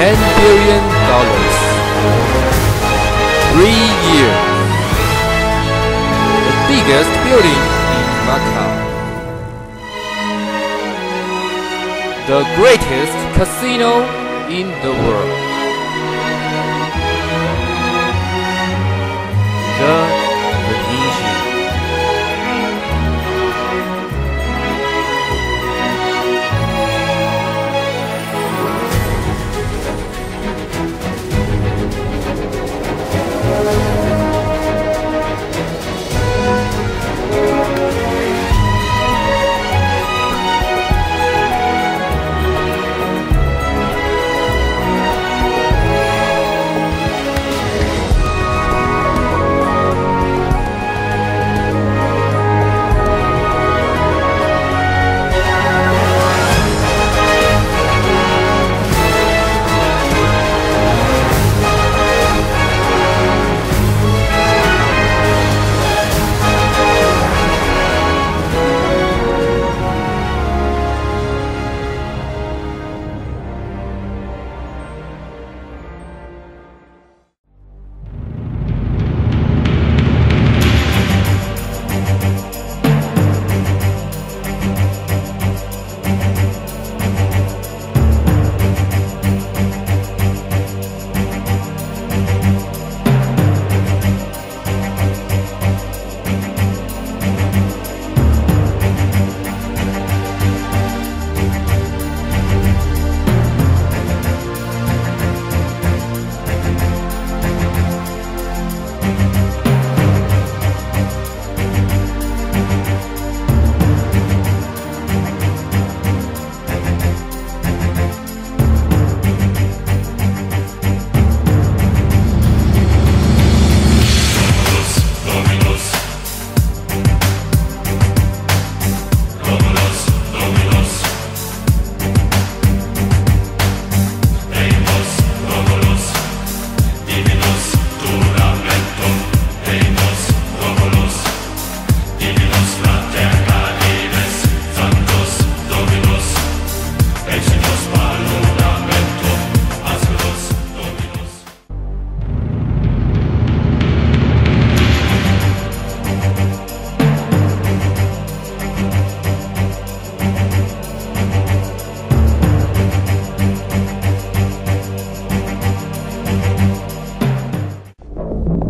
$10 billion. 3 years. The biggest building in Macau. The greatest casino in the world. The Venetian.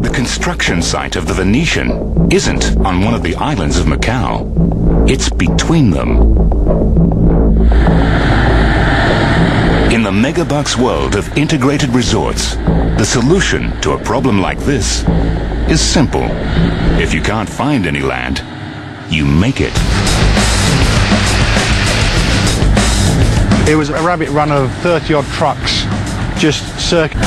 The construction site of the Venetian isn't on one of the islands of Macau. It's between them. In the megabucks world of integrated resorts, the solution to a problem like this is simple. If you can't find any land, you make it. It was a rabbit run of 30-odd trucks, just circa.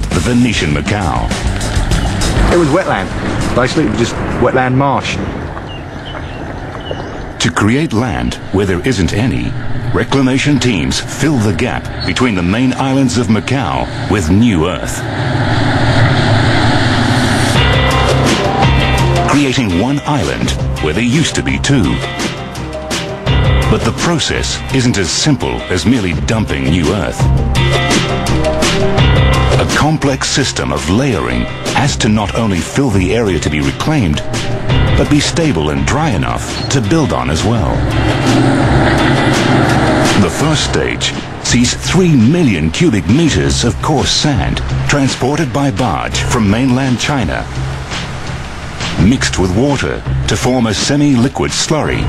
The Venetian Macau. It was wetland. Basically, it was just wetland marsh. To create land where there isn't any, reclamation teams fill the gap between the main islands of Macau with new earth. Creating one island where there used to be two. But the process isn't as simple as merely dumping new earth. A complex system of layering has to not only fill the area to be reclaimed, but be stable and dry enough to build on as well. The first stage sees 3 million cubic meters of coarse sand transported by barge from mainland China, mixed with water to form a semi-liquid slurry,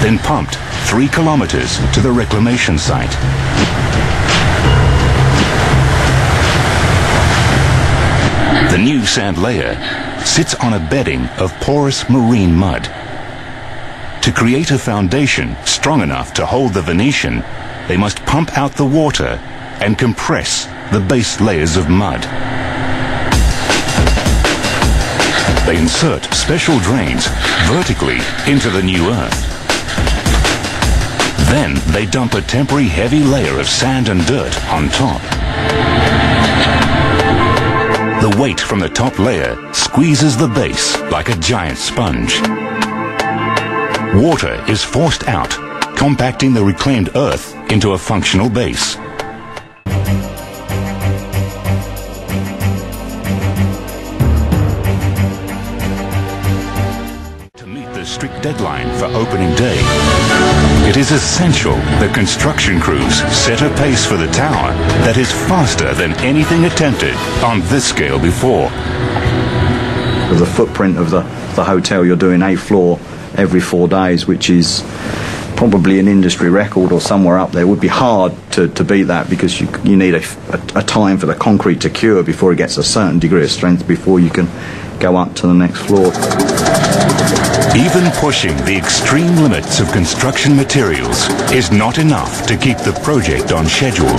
then pumped 3 kilometers to the reclamation site. The new sand layer sits on a bedding of porous marine mud. To create a foundation strong enough to hold the Venetian, they must pump out the water and compress the base layers of mud. They insert special drains vertically into the new earth. Then they dump a temporary heavy layer of sand and dirt on top. The weight from the top layer squeezes the base like a giant sponge. Water is forced out, compacting the reclaimed earth into a functional base. To meet the strict deadline for opening day, it is essential that construction crews set a pace for the tower that is faster than anything attempted on this scale before. The footprint of the hotel, you're doing a floor every 4 days, which is probably an industry record or somewhere up there. It would be hard to beat that, because you need a time for the concrete to cure before it gets a certain degree of strength before you can go up to the next floor. Even pushing the extreme limits of construction materials is not enough to keep the project on schedule.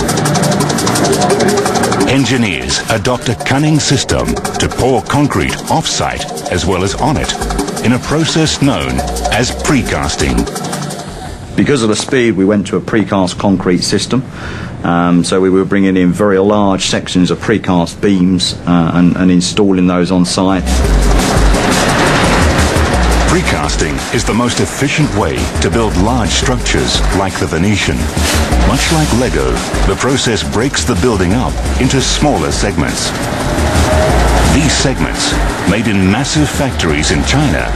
Engineers adopt a cunning system to pour concrete off-site as well as on it in a process known as precasting. Because of the speed, we went to a precast concrete system. So we were bringing in very large sections of precast beams and installing those on site. Precasting is the most efficient way to build large structures like the Venetian. Much like Lego, the process breaks the building up into smaller segments. These segments, made in massive factories in China,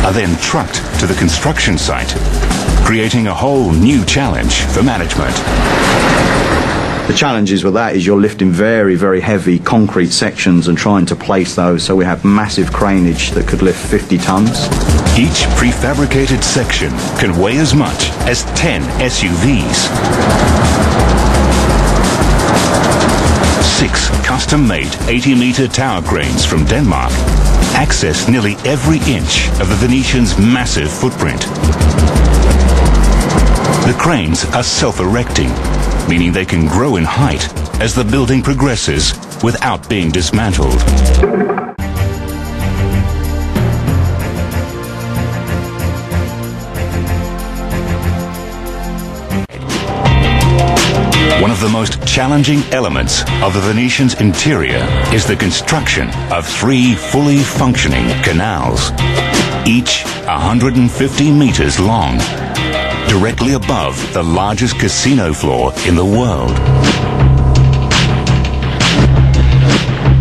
are then trucked to the construction site, creating a whole new challenge for management. The challenges with that is you're lifting very, very heavy concrete sections and trying to place those, so we have massive craneage that could lift 50 tons. Each prefabricated section can weigh as much as 10 SUVs. 6 custom-made 80-meter tower cranes from Denmark access nearly every inch of the Venetian's massive footprint. The cranes are self-erecting, meaning they can grow in height as the building progresses without being dismantled. One of the most challenging elements of the Venetian's interior is the construction of 3 fully functioning canals, each 150 meters long, directly above the largest casino floor in the world.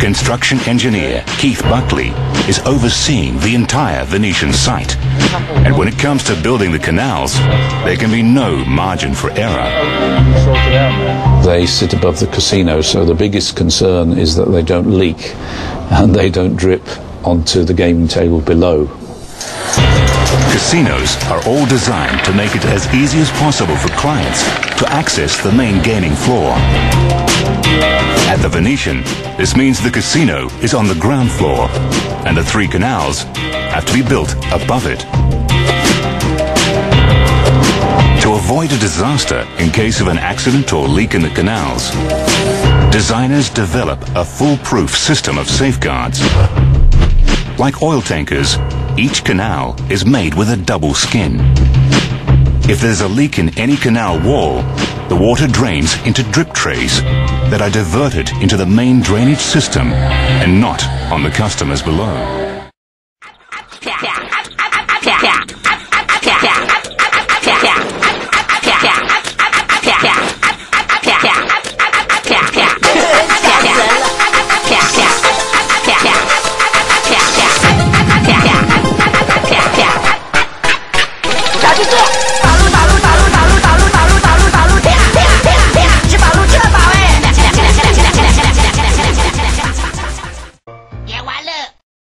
Construction engineer Keith Buckley is overseeing the entire Venetian site. And when it comes to building the canals, there can be no margin for error. They sit above the casino, so the biggest concern is that they don't leak and they don't drip onto the gaming table below. Casinos are all designed to make it as easy as possible for clients to access the main gaming floor. At the Venetian, this means the casino is on the ground floor, and the 3 canals have to be built above it. To avoid a disaster in case of an accident or leak in the canals, designers develop a foolproof system of safeguards. Like oil tankers, each canal is made with a double skin. If there's a leak in any canal wall, the water drains into drip trays that are diverted into the main drainage system and not on the customers below.